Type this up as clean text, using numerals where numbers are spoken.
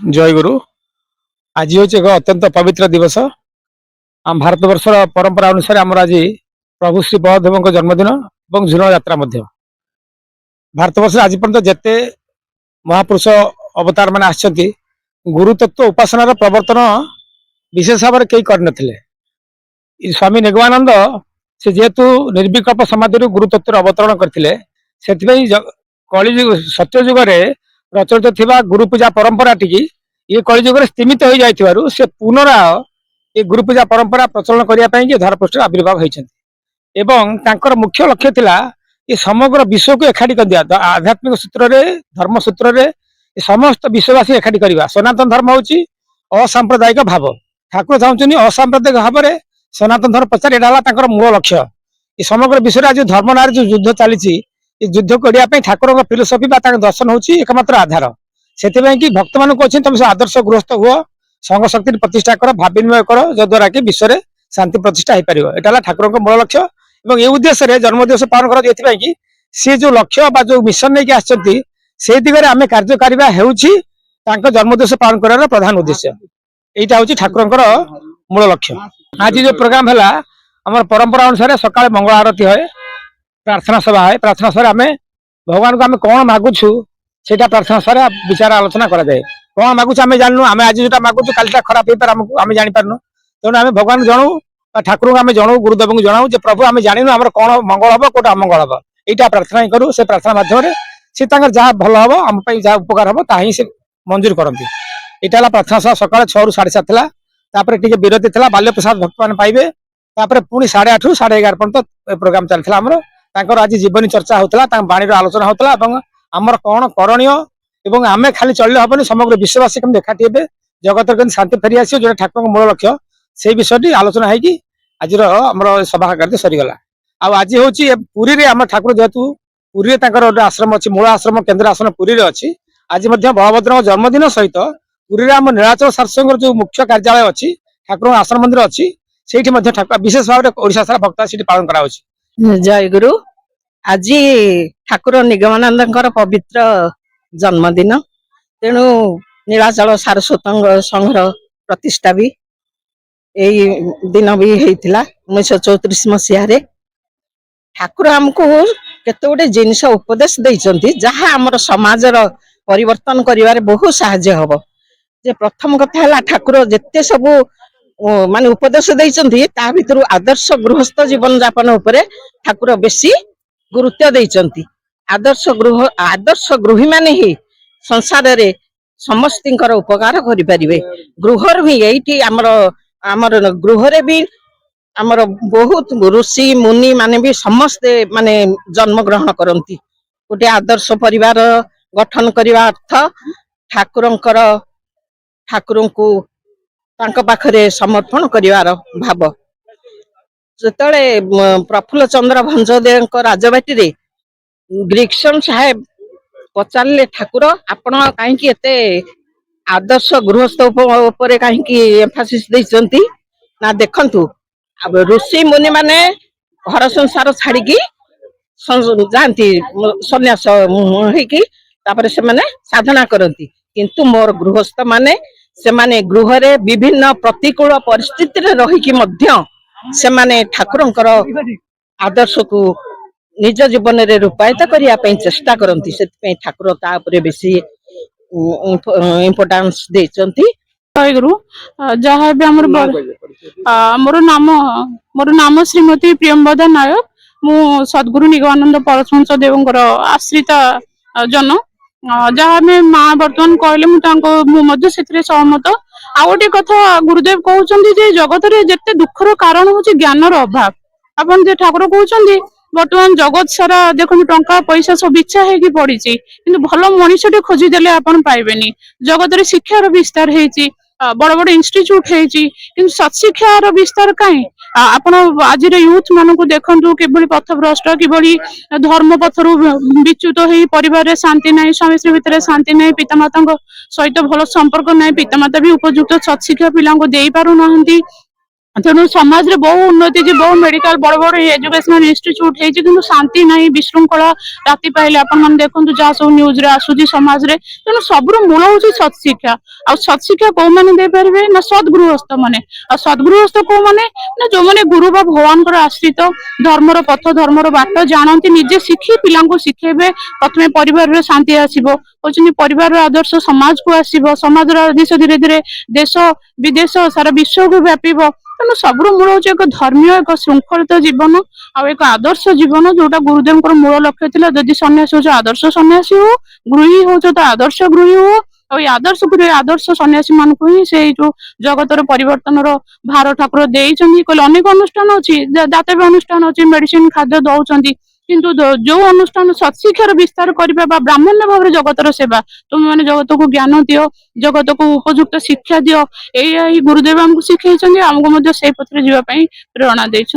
जय गुरु। आज हूँ एक अत्यंत पवित्र दिवस। आम भारत वर्षर परंपरा अनुसार आम आज प्रभु श्री बलदेव जन्मदिन और झुलण यात्रा भारत वर्ष आज पर्यटन जिते महापुरुष अवतार मान आसछंती गुरु तत्व उपासनार प्रवर्तन विशेष भाव में कई कर स्वामी निगमानंद से जेहेतु निर्विकल्प समाधि गुरु तत्व अवतरण करते कलि सत्य जुगे प्रचलित थिबा गुरु पूजा परंपरा टी ये कलिजुग स्तीमित हो जाइथिबारु से पुनराय ये गुरु पूजा परंपरा प्रचलन करने धरापृष्ठ आविर्भाव होती तांकर मुख्य लक्ष्य थिला ये समग्र विश्व को एकाठी कर दिया आध्यात्मिक सूत्र रे धर्म सूत्र रे समस्त विश्ववासी एकाठी करवा। सनातन धर्म होची असांप्रदायिक भाव। ठाकुर चाहूँ असांप्रदायिक भाव में सनातन धर्म प्रचार यहाँ मूल लक्ष्य। ये समग्र विश्व आज धर्म नार जो युद्ध चली युद्ध करने ठाकुर फिलोसफी दर्शन होची एकमात्र आधार। से भक्त मान तुम आदर्श गृहस्थ हुआ संघ शक्ति प्रतिष्ठा कर भाव विनिमय कर जद्वारा कि विश्व में शांति प्रतिष्ठा हो पार। यहाँ ठाकुर मूल लक्ष्य और ये उद्देश्य जन्मदिवस पालन कर सी जो लक्ष्य जो मिशन नहीं आसछंती से दिगरे आम कार्य करवा जन्मदिवस पालन कर प्रधान उद्देश्य। यहाँ हूँ ठाकुर मूल लक्ष्य। आज जो प्रोग्राम है आम परंपरा अनुसार सकाଳେ मंगल आरती है, प्रार्थना सभा है। प्रार्थना सभा आम भगवान को आम कौन मागुछु से प्रार्थना सभा विचार आलोचना कराए। कौन मागुच आम जानू आम आज जो मागुचु कालटा खराब हो पार आम जापारू तेणु आम भगवान जनाऊ ठाकुर को आम जनाऊ गुरुदेव को जनाऊ प्रभु आम जानू आम कौन मंगल हम कौट अमंगल हम यहाँ प्रार्थना ही करूँ। से प्रार्थना माध्यम से जहाँ भल हम आम जहाँ उपकार हम ता से मंजूर करती। यहाँ प्रार्थना सभा सकाळ 6 ରୁ 7:30 तापर टी विरति थी बाल्य प्रसाद भक्त मैंने पाइबे पुणी 8:30 ରୁ 11:30 पर्यटन प्रोग्राम चलता। आमर आज जीवनी चर्चा होता बाणी आलोचना होता आमर कौन करणीय एवं आमे खाली चलने हेनी समग्र विश्ववासी कम एकाठी हे जगत के शांति फेरी आस जो ठाकुर मूल लक्ष्य से विषय आलोचना है आज सभा कार्य सरीगला। आज हूँ पुरी रे आम ठाकुर जेहेतु पुरी गोटे आश्रम अच्छी मूल आश्रम केन्द्र आश्रम पुरी अच्छी आज बलभद्र जन्मदिन सहित पुरी आम नीलाचल सारसंग जो मुख्य कार्यालय अच्छी ठाकुर आश्रम मंदिर अच्छी से विशेष भाव में ओडिशा सारा भक्त पालन कर। जय गुरु। आज ठाकुर निगमानंद पवित्र जन्मदिन तेणु नीलाचल सारस्वत संघर प्रतिष्ठा भी यही दिन भी होता 1934 मसीह ठाकुर आमको केते गोटे जिनस उपदेश देइचंती जहाँ आमर समाजर परिवर्तन करिवारे बहुत साहाय्य हबो। जे प्रथम कथा है ठाकुर जेते सब माने उपदेश देइचंती ता भितरु आदर्श गृहस्थ जीवन यापन उपरे ठाकुर बेसी गुरुत्व देइचंती। आदर्श गृही माने ही संसार रे समस्तिंकर उपकार करि परिबे। गृहर भी एठी आमर गृह रे भी आमर बहुत ऋषि मुनि माने भी समस्ते माने जन्म ग्रहण करती। गोटे आदर्श परिवार गठन करने अर्थ ठाकुर को पाखरे समर्पण करिवार भाव। जेतले प्रफुल्ल चंद्र भंजदेव राजबाटी रे ग्रीक्सन साहेब पचारे ठाकुर आपण कहीं एते आदर्श गृहस्थ उपरे कहीं एम्फासिस देइचंती ना देखंतु ऋषि मुनि माने घर संसार छाड़ी जाती सन्यास होइकी तापर से माने साधना करती किंतु मोर गृहस्थ माने से माने गृह रे विभिन्न प्रतिकूल परिस्थिति रे रहिकी मध्य से माने ठाकुरंकर आदर्श को निज जीवन रे रूपायित करिया पई चेष्टा करती। से ठाकुर ता उपरे बेसी इंपोर्टेंस देचंती। गुरु जहाँ भी मोर नाम श्रीमती प्रियंवदा नायक मु सद्गुरु निगमानंद परमहंस देवंकर आश्रित जन जहाँ में माँ बर्तमान कहले मुझे सहमत। आ गोटे कथा गुरुदेव कहते जगत रे जेते दुखर कारण हूँ ज्ञानर अभाव। आपन जे ठाकुर कहते बर्तमान जगत सारा देखो टंका पैसा सब इच्छा है पड़ी कि भल मनीषटे खोजीदेले आपन पाइबेनी। जगत रे शिक्षार विस्तार है बड़ बड़ इंस्टीट्यूट है सत्शिक्षार विस्तार कहीं आपण आज यूथ मान को देखु कि पथभ्रष्ट कि धर्म पथर विच्युत हो परिवार शांति ना स्वामी स्त्री भितर शांति ना पितामाता सहित भल संपर्क ना पितामाता भी उपयुक्त सत्शिक्षा पिला दे पारना ତେଣୁ ସମାଜରେ ବହୁ ଉନ୍ନତି ହେଇଛି, ବହୁ ମେଡିକାଲ ବଡ ବଡ ଏଜୁକେସନାଲ ଇନଷ୍ଟିଚ୍ୟୁଟ ହେଇଛି, କିନ୍ତୁ ଶାନ୍ତି ନାହିଁ, ବିଶୃଙ୍ଖଳା। ରାତି ପାଇଲେ ଆପଣ ମାନେ ଦେଖନ୍ତୁ ଯାହା ସବୁ ନ୍ୟୁଜରେ ଆସୁଛି ସମାଜରେ। ତେଣୁ ସବୁର ମୂଳ ହଉଛି ସତଶିକ୍ଷା। ଆଉ ସତଶିକ୍ଷା କୋଉମାନେ ଦେଇପାରିବେ ନା ସଦଗୃହସ୍ଥ ମାନେ। ଆଉ ସଦଗୃହସ୍ଥ କୋଉମାନେ ନା ଯୋଉମାନେ ଗୁରୁ ବା ଭଗବାନଙ୍କର ଆଶ୍ରିତ, ଧର୍ମର ପଥ ଧର୍ମର ବାଟ ଜାଣନ୍ତି, ନିଜେ ଶିଖି ପିଲାଙ୍କୁ ଶିଖେଇବେ। ପ୍ରଥମେ ପରିବାରରେ ଶାନ୍ତି ଆସିବ, କହୁଛନ୍ତି ପରିବାରର ଆଦର୍ଶ ସମାଜକୁ ଆସିବ, ସମାଜର ଆଦର୍ଶ ଧୀରେ ଧୀରେ ଦେଶ ବିଦେଶ ସାରା ବିଶ୍ୱକୁ ବ୍ୟାପିବ। ତେଣୁ ସବୁର ମୂଳ ହଉଛି ଏକ ଧର୍ମୀୟ, ଏକ ଶୃଙ୍ଖଳିତ ଜୀବନ, ଆଉ ଏକ ଆଦର୍ଶ ଜୀବନ, ଯୋଉଟା ଗୁରୁଦେବଙ୍କର ମୂଳ ଲକ୍ଷ୍ୟ ଥିଲା। ଯଦି ସନ୍ନ୍ୟାସୀ ହଉଛ ଆଦର୍ଶ ସନ୍ନ୍ୟାସୀ ହୁଅ, ଗୃହୀ ହଉଛ ତ ଆଦର୍ଶ ଗୃହୀ ହୁଅ। ଆଉ ଏଇ ଆଦର୍ଶ ଗୃହୀ ଆଦର୍ଶ ସନ୍ନ୍ୟାସୀ ମାନଙ୍କୁ ହିଁ ସେଇ ଯୋଉ ଜଗତର ପରିବର୍ତ୍ତନର ଭାର ଠାକୁର ଦେଇଛନ୍ତି। କହିଲେ ଅନେକ ଅନୁଷ୍ଠାନ ଅଛି, ଦାତବ୍ୟ ଅନୁଷ୍ଠାନ ଅଛି, ମେଡିସିନ ଖାଦ୍ୟ ଦଉଛନ୍ତି, କିନ୍ତୁ ଯୋଉ ଅନୁଷ୍ଠାନ ସତ୍ଶିକ୍ଷାର ବିସ୍ତାର କରିବା ବା ବ୍ରାହ୍ମଣ୍ୟ ଭାବରେ ଜଗତର ସେବା, ତୁମେ ମାନେ ଜଗତକୁ ଜ୍ଞାନ ଦିଅ, ଜଗତକୁ ଉପଯୁକ୍ତ ଶିକ୍ଷା ଦିଅ, ଏଇ ଗୁରୁଦେବ ଆମକୁ ଶିଖେଇଛନ୍ତି। ଆମକୁ ମଧ୍ୟ ସେଇ ପଥରେ ଯିବା ପାଇଁ ପ୍ରେରଣା ଦେଇଛନ୍ତି।